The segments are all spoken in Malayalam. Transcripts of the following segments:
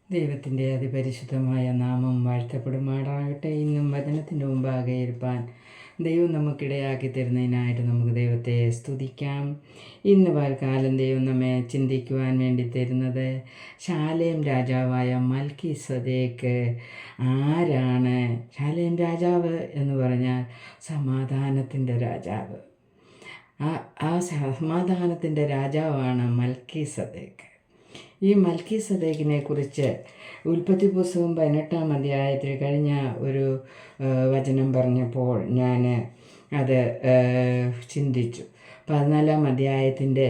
ദൈവത്തിൻ്റെ അതിപരിശുദ്ധമായ നാമം വാഴ്ത്തപ്പെടുമാറാകട്ടെ. ഇന്നും വചനത്തിൻ്റെ മുമ്പാകെ ഇരുപ്പാൻ ദൈവം നമുക്കിടയാക്കി തരുന്നതിനായിട്ട് നമുക്ക് ദൈവത്തെ സ്തുതിക്കാം. ഇന്ന് കാലം ദൈവം നമ്മെ ചിന്തിക്കുവാൻ വേണ്ടി തരുന്നത് ശാലേം രാജാവായ മൽക്കീസദേക്ക് ആരാണ്? ശാലേം രാജാവ് എന്ന് പറഞ്ഞാൽ സമാധാനത്തിൻ്റെ രാജാവ്. ആ സമാധാനത്തിൻ്റെ രാജാവാണ് മൽക്കീസദേക്ക്. ഈ മൽക്കീസദേക്കിനെ കുറിച്ച് ഉൽപ്പത്തി പുസ്തകം 18-ാം അധ്യായത്തിൽ കഴിഞ്ഞ ഒരു വചനം പറഞ്ഞപ്പോൾ ഞാൻ അത് ചിന്തിച്ചു. 14-ാം അധ്യായത്തിൻ്റെ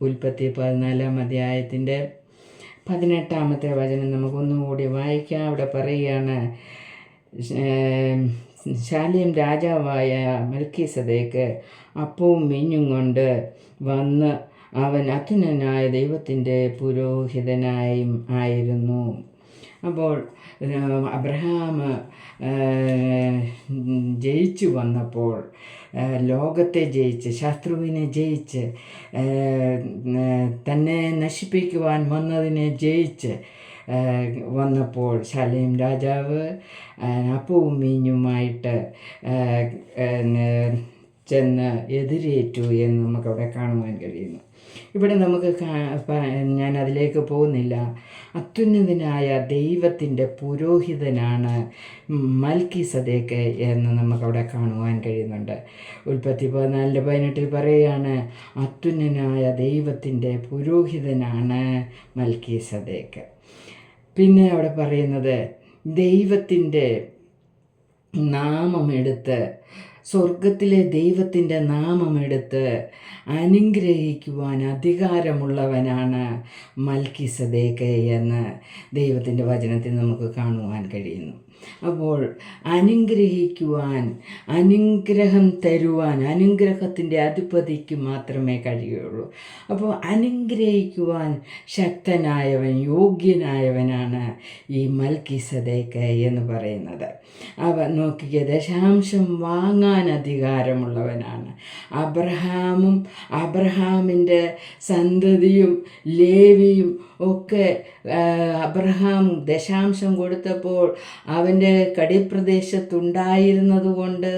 ഉൽപ്പത്തി 14-ാം അധ്യായത്തിൻ്റെ 18-ാമത്തെ വചനം നമുക്കൊന്നുകൂടി വായിക്കാം. അവിടെ പറയുകയാണ്, ശാലേം രാജാവായ മൽക്കീസദേക്ക് അപ്പവും വീഞ്ഞും കൊണ്ട് വന്ന് അവൻ അത്യുന്നതനായ ദൈവത്തിൻ്റെ പുരോഹിതനായും ആയിരുന്നു. അപ്പോൾ അബ്രഹാം ജയിച്ചു വന്നപ്പോൾ, ലോകത്തെ ജയിച്ച്, ശത്രുവിനെ ജയിച്ച്, തന്നെ നശിപ്പിക്കുവാൻ വന്നതിനെ ജയിച്ച് വന്നപ്പോൾ ശാലേം രാജാവ് അപ്പവും വീഞ്ഞുമായിട്ട് ചെന്ന് എതിരേറ്റു എന്ന് നമുക്കവിടെ കാണുവാൻ കഴിയുന്നു. ഇവിടെ നമുക്ക് ഞാൻ അതിലേക്ക് പോകുന്നില്ല. അത്യുന്നതനായ ദൈവത്തിൻ്റെ പുരോഹിതനാണ് മൽക്കീസദേക്ക് എന്ന് നമുക്കവിടെ കാണുവാൻ കഴിയുന്നുണ്ട്. ഉൽപ്പത്തി 14:18 പറയുകയാണ്, അത്യുന്നതനായ ദൈവത്തിൻ്റെ പുരോഹിതനാണ് മൽക്കീസദേക്ക്. പിന്നെ അവിടെ പറയുന്നത്, ദൈവത്തിൻ്റെ നാമമെടുത്ത്, സ്വർഗത്തിലെ ദൈവത്തിൻ്റെ നാമമെടുത്ത് അനുഗ്രഹിക്കുവാൻ അധികാരമുള്ളവനാണ് മൽക്കീസദേക്ക് എന്ന് ദൈവത്തിൻ്റെ വചനത്തിൽ നമുക്ക് കാണുവാൻ കഴിയുന്നു. അപ്പോൾ അനുഗ്രഹിക്കുവാൻ, അനുഗ്രഹം തരുവാൻ അനുഗ്രഹത്തിൻ്റെ അധിപതിക്ക് മാത്രമേ കഴിയുള്ളൂ. അപ്പോൾ അനുഗ്രഹിക്കുവാൻ ശക്തനായവൻ, യോഗ്യനായവനാണ് ഈ മൽക്കീസദേക്ക് എന്ന് പറയുന്നത്. നോക്കിയ ദശാംശം വാങ്ങാൻ അധികാരമുള്ളവനാണ്. അബ്രഹാമിൻ്റെ സന്തതിയും ലേവിയും ഒക്കെ അബ്രഹാം ദശാംശം കൊടുത്തപ്പോൾ അവൻ്റെ കടിപ്രദേശത്തുണ്ടായിരുന്നത് കൊണ്ട്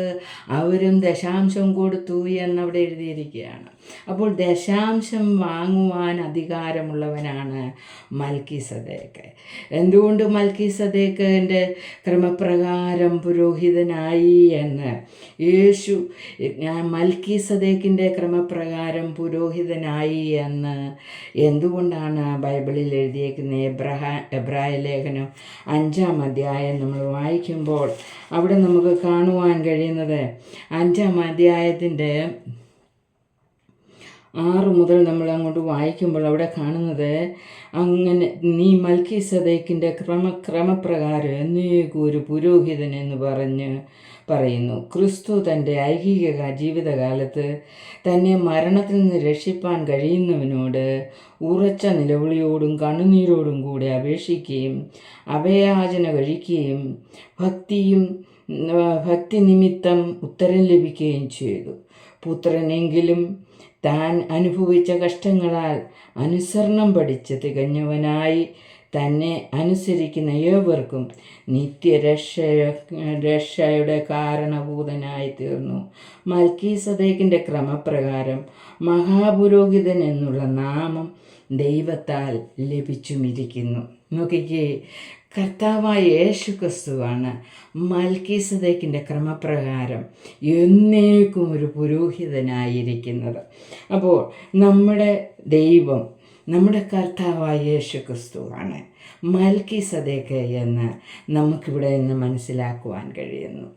അവരും ദശാംശം കൊടുത്തു എന്നവിടെ എഴുതിയിരിക്കുകയാണ്. അപ്പോൾ ദശാംശം വാങ്ങുവാൻ അധികാരമുള്ളവനാണ് മൽക്കീസദേക്ക്. എന്തുകൊണ്ട് മൽക്കീസദേക്കിൻ്റെ ക്രമപ്രകാരം പുരോഹിതനായി എന്ന് യേശു മൽക്കീസദേക്കിൻ്റെ ക്രമപ്രകാരം പുരോഹിതനായി എന്ന് എന്തുകൊണ്ടാണ് ബൈബിളിൽ എഴുതിയേക്കുന്ന എബ്രായ ലേഖനം 5-ാം അധ്യായം നമ്മൾ വായിക്കുമ്പോൾ അവിടെ നമുക്ക് കാണുവാൻ കഴിയുന്നത്, 5-ാം അധ്യായത്തിൻ്റെ 6 മുതൽ നമ്മൾ അങ്ങോട്ട് വായിക്കുമ്പോൾ അവിടെ കാണുന്നത്, അങ്ങനെ നീ മൽക്കീസദേക്കിൻ്റെ ക്രമപ്രകാരം എന്നേക്കും ഒരു പുരോഹിതൻ എന്ന് പറയുന്നു. ക്രിസ്തു തൻ്റെ ഐഹിക ജീവിതകാലത്ത് തന്നെ മരണത്തിൽ നിന്ന് രക്ഷിപ്പാൻ കഴിയുന്നവനോട് ഉറച്ച നിലവിളിയോടും കണ്ണുനീരോടും കൂടെ അപേക്ഷിക്കുകയും അഭയാചന കഴിക്കുകയും ഭക്തി നിമിത്തം ഉത്തരം ലഭിക്കുകയും ചെയ്തു. പുത്രനെങ്കിലും താൻ അനുഭവിച്ച കഷ്ടങ്ങളാൽ അനുസരണം പഠിച്ച് തികഞ്ഞവനായി തന്നെ അനുസരിക്കുന്ന ഏവർക്കും നിത്യരക്ഷയുടെ കാരണഭൂതനായി തീർന്നു. മൽക്കീസദേക്കിൻ്റെ ക്രമപ്രകാരം മഹാപുരോഹിതൻ എന്നുള്ള നാമം ദൈവത്താൽ ലഭിച്ചുമിരിക്കുന്നു. നോക്കിക്കേ, കർത്താവായ യേശു ക്രിസ്തുവാണ് മൽക്കീസദേക്കിൻ്റെ ക്രമപ്രകാരം എന്നേക്കും ഒരു പുരോഹിതനായിരിക്കുന്നത്. അപ്പോൾ നമ്മുടെ ദൈവം, നമ്മുടെ കർത്താവായ യേശു ക്രിസ്തുവാണ് മൽക്കീസദേക്ക് എന്ന് നമുക്കിവിടെ നിന്ന് മനസ്സിലാക്കുവാൻ കഴിയുന്നു.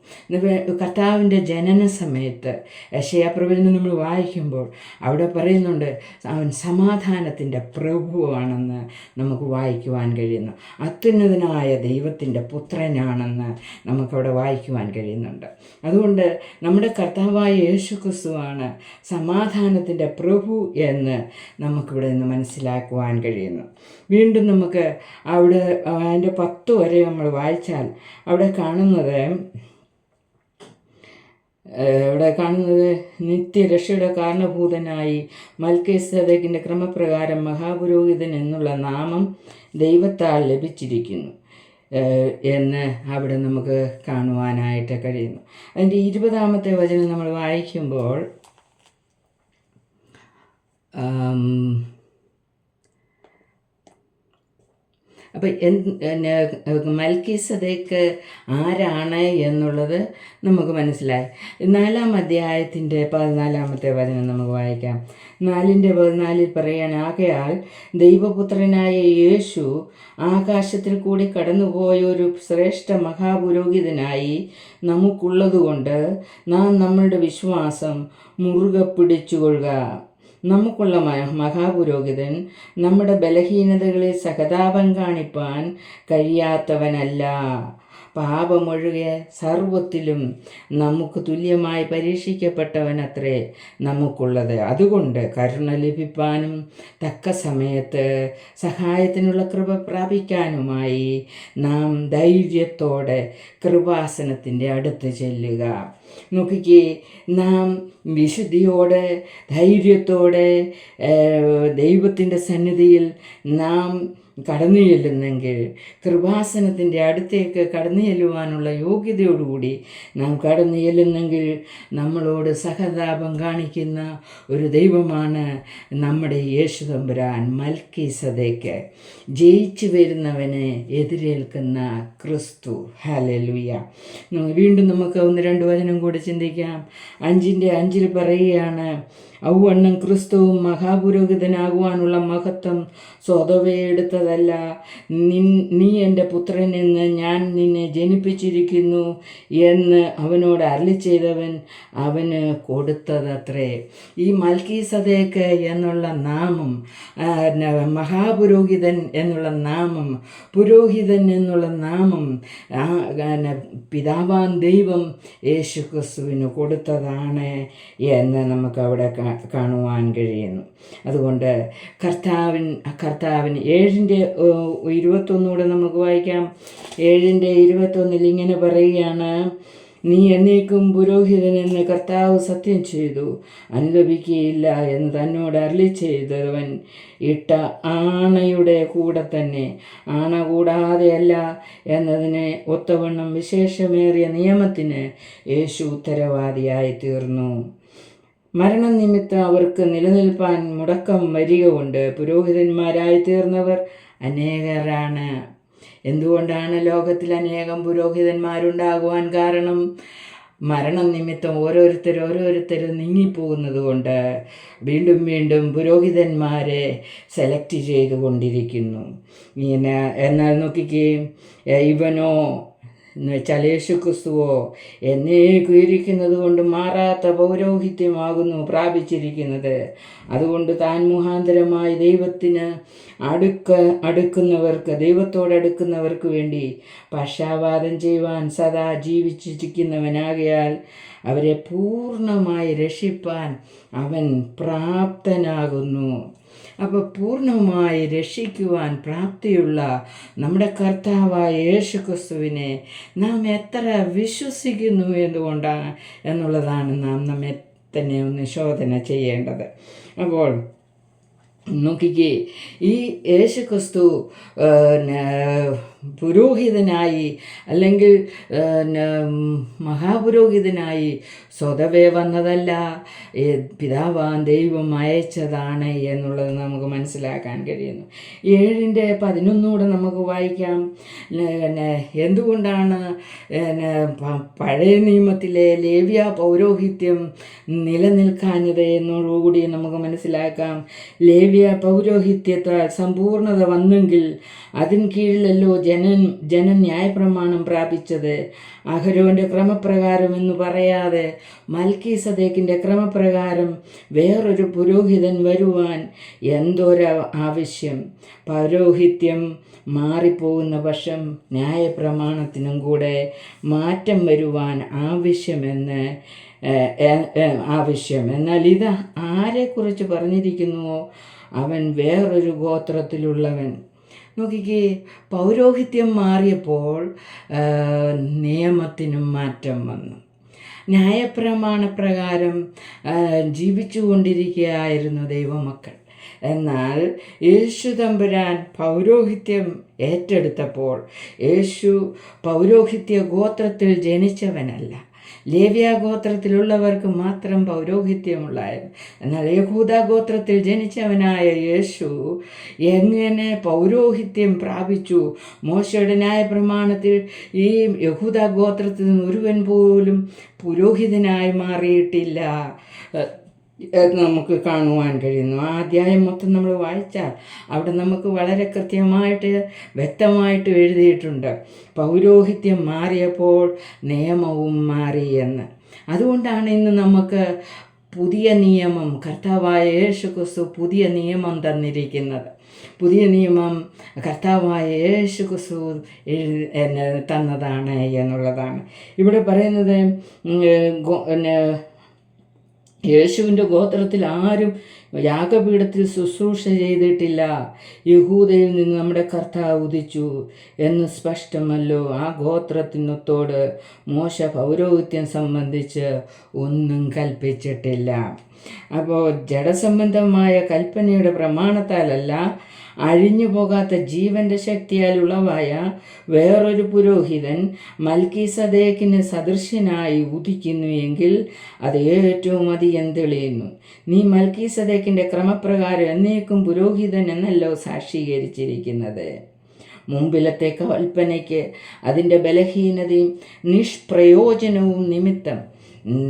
കർത്താവിൻ്റെ ജനന സമയത്ത് യെശയ്യാപ്രവചനം നിന്ന് നമ്മൾ വായിക്കുമ്പോൾ അവിടെ പറയുന്നുണ്ട്, അവൻ സമാധാനത്തിൻ്റെ പ്രഭുവാണെന്ന് നമുക്ക് വായിക്കുവാൻ കഴിയുന്നു. അത്യുന്നതനായ ദൈവത്തിൻ്റെ പുത്രനാണെന്ന് നമുക്കവിടെ വായിക്കുവാൻ കഴിയുന്നുണ്ട്. അതുകൊണ്ട് നമ്മുടെ കർത്താവായ യേശു ക്രിസ്തുവാണ് സമാധാനത്തിൻ്റെ പ്രഭു എന്ന് നമുക്കിവിടെ നിന്ന് മനസ്സിലാക്കുവാൻ കഴിയുന്നു. വീണ്ടും നമുക്ക് അവിടെ അതിൻ്റെ 10 വരെ നമ്മൾ വായിച്ചാൽ അവിടെ കാണുന്നത്, ഇവിടെ കാണുന്നത് നിത്യരക്ഷയുടെ കാരണഭൂതനായി മൽക്കീസേദെക്കിൻ്റെ ക്രമപ്രകാരം മഹാപുരോഹിതൻ എന്നുള്ള നാമം ദൈവത്താൽ ലഭിച്ചിരിക്കുന്നു എന്ന് അവിടെ നമുക്ക് കാണുവാനായിട്ട് കഴിയുന്നു. അതിൻ്റെ 20-ാമത്തെ വചനം നമ്മൾ വായിക്കുമ്പോൾ അപ്പം മൽക്കീസേദെക്ക് ആരാണ് എന്നുള്ളത് നമുക്ക് മനസ്സിലായി. 4-ാം അധ്യായത്തിൻ്റെ 14-ാമത്തെ വചനം നമുക്ക് വായിക്കാം. 4:14 പറയാൻ, ആകയാൽ ദൈവപുത്രനായ യേശു ആകാശത്തിൽ കൂടി കടന്നുപോയ ഒരു ശ്രേഷ്ഠ മഹാപുരോഹിതനായി നമുക്കുള്ളതുകൊണ്ട് നാം നമ്മളുടെ വിശ്വാസം മുറുകെ പിടിച്ചുകൊള്ളുക. നമുക്കുള്ള മഹാപുരോഹിതൻ നമ്മുടെ ബലഹീനതകളിൽ സഹതാപം കാണിപ്പാൻ കഴിയാത്തവനല്ല, പാപമൊഴികെ സർവത്തിലും നമുക്ക് തുല്യമായി പരീക്ഷിക്കപ്പെട്ടവനത്രേ നമുക്കുള്ളത്. അതുകൊണ്ട് കരുണ ലഭിപ്പാനും തക്ക സമയത്ത് സഹായത്തിനുള്ള കൃപ പ്രാപിക്കാനുമായി നാം ധൈര്യത്തോടെ കൃപാസനത്തിൻ്റെ അടുത്ത് ചെല്ലുക. നോക്കിക്കേ, നാം വിശുദ്ധിയോടെ ധൈര്യത്തോടെ ദൈവത്തിൻ്റെ സന്നിധിയിൽ നാം കടന്നു ചെല്ലുന്നെങ്കിൽ, കൃപാസനത്തിൻ്റെ അടുത്തേക്ക് കടന്നു ചെല്ലുവാനുള്ള യോഗ്യതയോടുകൂടി നാം കടന്നു ചെല്ലുന്നെങ്കിൽ, നമ്മളോട് സഹതാപം കാണിക്കുന്ന ഒരു ദൈവമാണ് നമ്മുടെ യേശു തമ്പുരാൻ. മൽക്കീസേദെക്ക് ജയിച്ചു വരുന്നവനെ എതിരേൽക്കുന്ന ക്രിസ്തു. ഹല്ലേലൂയ. വീണ്ടും നമുക്ക് 1-2 വചനം കൂടി ചിന്തിക്കാം. 5:5 പറയുകയാണ്, ഔവണ്ണം ക്രിസ്തുവും മഹാപുരോഹിതനാകുവാനുള്ള മഹത്വം സ്വതവേ എടുത്തതല്ല, നീ എൻ്റെ പുത്രനെന്ന് ഞാൻ നിന്നെ ജനിപ്പിച്ചിരിക്കുന്നു എന്ന് അവനോട് അരുളിച്ചെയ്തവൻ അവന് കൊടുത്തതത്രേ. ഈ മൽക്കീസേദെക്ക് എന്നുള്ള നാമം, മഹാപുരോഹിതൻ എന്നുള്ള നാമം, പുരോഹിതൻ എന്നുള്ള നാമം പിതാവാൻ ദൈവം യേശു ക്രിസ്തുവിന് കൊടുത്തതാണ് എന്ന് നമുക്ക് അവിടെ കാണുവാൻ കഴിയുന്നു. അതുകൊണ്ട് കർത്താവിന് 7:21 നമുക്ക് വായിക്കാം. 7:21 ഇങ്ങനെ പറയുകയാണ്, നീ എന്നേക്കും പുരോഹിതനെന്ന് കർത്താവ് സത്യം ചെയ്തു, അനുദപിക്കുകയില്ല എന്ന് തന്നോട് അരുളിച്ചെയ്തവൻ ഇട്ട ആണയുടെ കൂടെ തന്നെ ആണ കൂടാതെയല്ല എന്നതിനെ ഒത്തവണ്ണം വിശേഷമേറിയ നിയമത്തിന് യേശു ഉത്തരവാദിയായി തീർന്നു. മരണം നിമിത്തം അവർക്ക് നിലനിൽപ്പാൻ മുടക്കം വരിക കൊണ്ട് പുരോഹിതന്മാരായി തീർന്നവർ അനേകരാണ്. എന്തുകൊണ്ടാണ് ലോകത്തിൽ അനേകം പുരോഹിതന്മാരുണ്ടാകുവാൻ കാരണം? മരണം നിമിത്തം ഓരോരുത്തരും നീങ്ങിപ്പോകുന്നത് കൊണ്ട് വീണ്ടും വീണ്ടും പുരോഹിതന്മാരെ സെലക്ട് ചെയ്തുകൊണ്ടിരിക്കുന്നു. എന്നാൽ നോക്കിക്കുകയും ഇവനോ എന്ന് വെച്ചാൽ യേശു ക്രിസ്തുവോ എന്നേക്കും ഇരിക്കുന്നത് കൊണ്ട് മാറാത്ത പൗരോഹിത്യമാകുന്നു പ്രാപിച്ചിരിക്കുന്നത്. അതുകൊണ്ട് താൻ മുഖാന്തരമായി ദൈവത്തോടടുക്കുന്നവർക്ക് വേണ്ടി പക്ഷാപാതം ചെയ്യുവാൻ സദാ ജീവിച്ചിരിക്കുന്നവനാകയാൽ അവരെ പൂർണ്ണമായി രക്ഷിപ്പാൻ അവൻ പ്രാപ്തനാകുന്നു. അപ്പോൾ പൂർണ്ണമായി രക്ഷിക്കുവാൻ പ്രാപ്തിയുള്ള നമ്മുടെ കർത്താവായ യേശു ക്രിസ്തുവിനെ നാം എത്ര വിശ്വസിക്കുന്നു എന്നുള്ളതാണ് നാം നമ്മെ തന്നെ ഒന്ന് ശോധന ചെയ്യേണ്ടത്. അപ്പോൾ നോക്കിക്കേ, ഈ യേശു ക്രിസ്തു പുരോഹിതനായി അല്ലെങ്കിൽ മഹാപുരോഹിതനായി സ്വതവേ വന്നതല്ല, പിതാവാൻ ദൈവം അയച്ചതാണ് എന്നുള്ളത് നമുക്ക് മനസ്സിലാക്കാൻ കഴിയുന്നു. 7:11 നമുക്ക് വായിക്കാം. എന്തുകൊണ്ടാണ് പഴയ നിയമത്തിലെ ലേവ്യ പൗരോഹിത്യം നിലനിൽക്കാഞ്ഞത് എന്നുകൂടി നമുക്ക് മനസ്സിലാക്കാം. ലേവ്യ പൗരോഹിത്യത്താൽ സമ്പൂർണത വന്നെങ്കിൽ അതിൻ കീഴിലല്ലോ ജനൻ ന്യായപ്രമാണം പ്രാപിച്ചത്. അഹരോൻ്റെ ക്രമപ്രകാരം എന്ന് പറയാതെ മൽക്കീസേദെക്കിൻ്റെ ക്രമപ്രകാരം വേറൊരു പുരോഹിതൻ വരുവാൻ ആവശ്യം? പൗരോഹിത്യം മാറിപ്പോകുന്ന പക്ഷം ന്യായപ്രമാണത്തിനും കൂടെ മാറ്റം വരുവാൻ ആവശ്യം. എന്നാൽ ഇത് ആരെക്കുറിച്ച് പറഞ്ഞിരിക്കുന്നുവോ അവൻ വേറൊരു ഗോത്രത്തിലുള്ളവൻ. നോക്കിക്കേ, പൗരോഹിത്യം മാറിയപ്പോൾ നിയമത്തിനും മാറ്റം വന്നു. ന്യായപ്രമാണപ്രകാരം ജീവിച്ചു കൊണ്ടിരിക്കുകയായിരുന്നു ദൈവമക്കൾ. എന്നാൽ യേശു തമ്പുരാൻ പൗരോഹിത്യം ഏറ്റെടുത്തപ്പോൾ യേശു പൗരോഹിത്യ ഗോത്രത്തിൽ ജനിച്ചവനല്ല. ലേവ്യ ഗോത്രത്തിലുള്ളവർക്ക് മാത്രം പൗരോഹിത്യമുള്ളായിരുന്നു. എന്നാൽ യഹൂദ ഗോത്രത്തിൽ ജനിച്ചവനായ യേശു എങ്ങനെ പൗരോഹിത്യം പ്രാപിച്ചു? മോശയുടെ ന്യായപ്രമാണത്തിൽ ഈ യഹൂദ ഗോത്രത്തിൽ നിന്ന് ഒരുവൻ പോലും പുരോഹിതനായി മാറിയിട്ടില്ല എന്ന് നമുക്ക് കാണുവാൻ കഴിയുന്നു. ആ അധ്യായം മൊത്തം നമ്മൾ വായിച്ചാൽ അവിടെ നമുക്ക് വളരെ കൃത്യമായിട്ട് വ്യക്തമായിട്ട് എഴുതിയിട്ടുണ്ട്, പൗരോഹിത്യം മാറിയപ്പോൾ നിയമവും മാറി എന്ന്. അതുകൊണ്ടാണ് ഇന്ന് നമുക്ക് പുതിയ നിയമം, കർത്താവായ യേശുക്രിസ്തു പുതിയ നിയമം തന്നിരിക്കുന്നത്. പുതിയ നിയമം കർത്താവായ യേശുക്രിസ്തു തന്നതാണ് എന്നുള്ളതാണ് ഇവിടെ പറയുന്നത്. യേശുവിൻ്റെ ഗോത്രത്തിൽ ആരും യാഗപീഠത്തിൽ ശുശ്രൂഷ ചെയ്തിട്ടില്ല, യഹൂദയിൽ നിന്ന് നമ്മുടെ കർത്താവ് ഉദിച്ചു എന്ന് സ്പഷ്ടമല്ലോ. ആ ഗോത്രത്തിനൊത്തോട് മോശ പൗരോഹിത്യം സംബന്ധിച്ച് ഒന്നും കൽപ്പിച്ചിട്ടില്ല. അപ്പോൾ ജഡസംബന്ധമായ കൽപ്പനയുടെ പ്രമാണത്താലല്ല, അഴിഞ്ഞു പോകാത്ത ജീവൻ്റെ ശക്തിയാൽ ഉളവായ വേറൊരു പുരോഹിതൻ മൽക്കീസദേക്കിന് സദൃശ്യനായി ഉദിക്കുന്നു എങ്കിൽ അത് ഏറ്റവും അധികം തെളിയുന്നു. നീ മൽക്കീസദേക്കിൻ്റെ ക്രമപ്രകാരം എന്നേക്കും പുരോഹിതൻ എന്നല്ലോ സാക്ഷീകരിച്ചിരിക്കുന്നത്. മുമ്പിലത്തെ കൽപ്പനയ്ക്ക് അതിൻ്റെ ബലഹീനതയും നിഷ്പ്രയോജനവും നിമിത്തം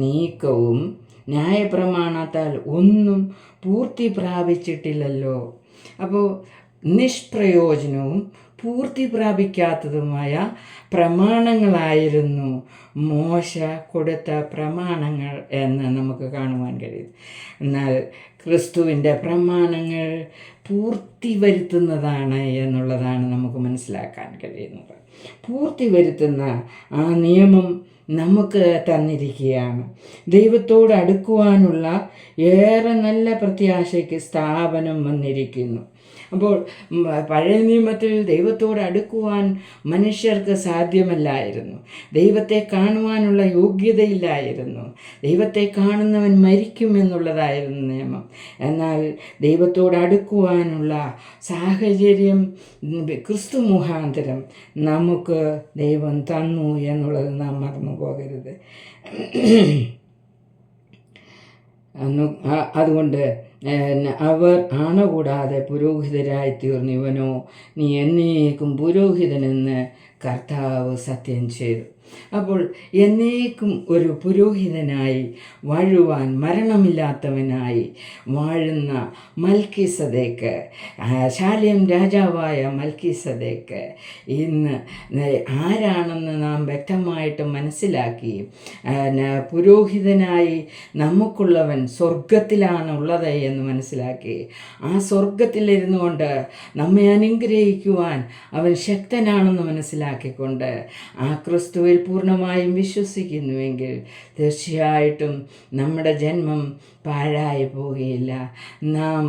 നീക്കവും ന്യായപ്രമാണത്താൽ ഒന്നും പൂർത്തി പ്രാപിച്ചിട്ടില്ലല്ലോ. അപ്പോൾ നിഷ്പ്രയോജനവും പൂർത്തി പ്രാപിക്കാത്തതുമായ പ്രമാണങ്ങളായിരുന്നു മോശ കൊടുത്ത പ്രമാണങ്ങൾ എന്ന് നമുക്ക് കാണുവാൻ കഴിയും. എന്നാൽ ക്രിസ്തുവിൻ്റെ പ്രമാണങ്ങൾ പൂർത്തി വരുത്തുന്നതാണ് എന്നുള്ളതാണ് നമുക്ക് മനസ്സിലാക്കാൻ കഴിയുന്നത്. പൂർത്തി വരുത്തുന്ന ആ നിയമം നമുക്ക് തന്നിരിക്കുകയാണ്. ദൈവത്തോട് അടുക്കുവാനുള്ള ഏറെ നല്ല പ്രത്യാശയ്ക്ക് സ്ഥാപനം വന്നിരിക്കുന്നു. അപ്പോൾ പഴയ നിയമത്തിൽ ദൈവത്തോട് അടുക്കുവാൻ മനുഷ്യർക്ക് സാധ്യമല്ലായിരുന്നു. ദൈവത്തെ കാണുവാനുള്ള യോഗ്യതയില്ലായിരുന്നു. ദൈവത്തെ കാണുന്നവൻ മരിക്കുമെന്നുള്ളതായിരുന്നു നിയമം. എന്നാൽ ദൈവത്തോട് അടുക്കുവാനുള്ള സാഹചര്യം ക്രിസ്തു മുഖാന്തരം നമുക്ക് ദൈവം തന്നു എന്നുള്ളത് നാം മറന്നു പോകരുത്. അതുകൊണ്ട് അവർ കൂടാതെ പുരോഹിതരായി തീർന്നു. ഇവനോ നീ എന്നേക്കും പുരോഹിതനെന്ന് കർത്താവ് സത്യം ചെയ്തു. അപ്പോൾ എന്നേക്കും ഒരു പുരോഹിതനായി വാഴുവാൻ മരണമില്ലാത്തവനായി വാഴുന്ന മൽക്കീസദേക്ക്, ശാലേം രാജാവായ മൽക്കീസദേക്ക് ഇന്ന് ആരാണെന്ന് നാം വ്യക്തമായിട്ട് മനസ്സിലാക്കി, പുരോഹിതനായി നമുക്കുള്ളവൻ സ്വർഗത്തിലാണ് ഉള്ളത് എന്ന് മനസ്സിലാക്കി, ആ സ്വർഗത്തിലിരുന്നു കൊണ്ട് നമ്മെ അനുഗ്രഹിക്കുവാൻ അവൻ ശക്തനാണെന്ന് മനസ്സിലാക്കിക്കൊണ്ട് ആ ക്രിസ്തുവിൽ പൂർണ്ണമായും വിശ്വസിക്കുന്നുവെങ്കിൽ തീർച്ചയായിട്ടും നമ്മുടെ ജന്മം പാഴായി പോവുകയില്ല. നാം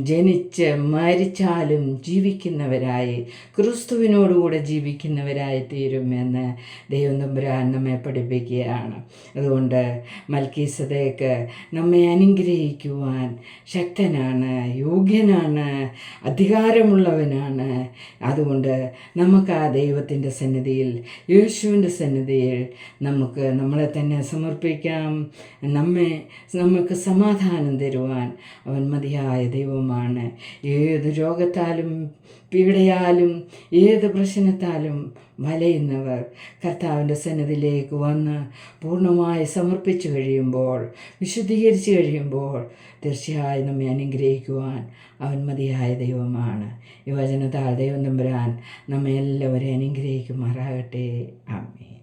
ജനിച്ച് മരിച്ചാലും ജീവിക്കുന്നവരായി ക്രിസ്തുവിനോടുകൂടെ ജീവിക്കുന്നവരായി തീരുമെന്ന് ദൈവം തമ്പുരാൻ നമ്മെ പഠിപ്പിക്കുകയാണ്. അതുകൊണ്ട് മൽക്കീസദേക്ക് നമ്മെ അനുഗ്രഹിക്കുവാൻ ശക്തനാണ്, യോഗ്യനാണ്, അധികാരമുള്ളവനാണ്. അതുകൊണ്ട് നമുക്ക് ആ ദൈവത്തിൻ്റെ സന്നിധിയിൽ, യേശുവിൻ്റെ സന്നിധിയിൽ നമുക്ക് നമ്മളെ തന്നെ സമർപ്പിക്കാം. നമുക്ക് സമാധാനം തരുവാൻ അവൻ മതിയായ ദൈവമാണ്. ഏത് രോഗത്താലും പീഡയാലും ഏത് പ്രശ്നത്താലും വലയുന്നവർ കർത്താവിൻ്റെ സന്നിധിയിലേക്ക് വന്ന് പൂർണ്ണമായി സമർപ്പിച്ചു കഴിയുമ്പോൾ, വിശുദ്ധീകരിച്ചു കഴിയുമ്പോൾ തീർച്ചയായും നമ്മെ അനുഗ്രഹിക്കുവാൻ അവൻ മതിയായ ദൈവമാണ്. ഈ വചനത്താൽ ദൈവം തമ്പുരാൻ നമ്മെ എല്ലാവരെയും അനുഗ്രഹിക്കുമാറാകട്ടെ. ആമേൻ.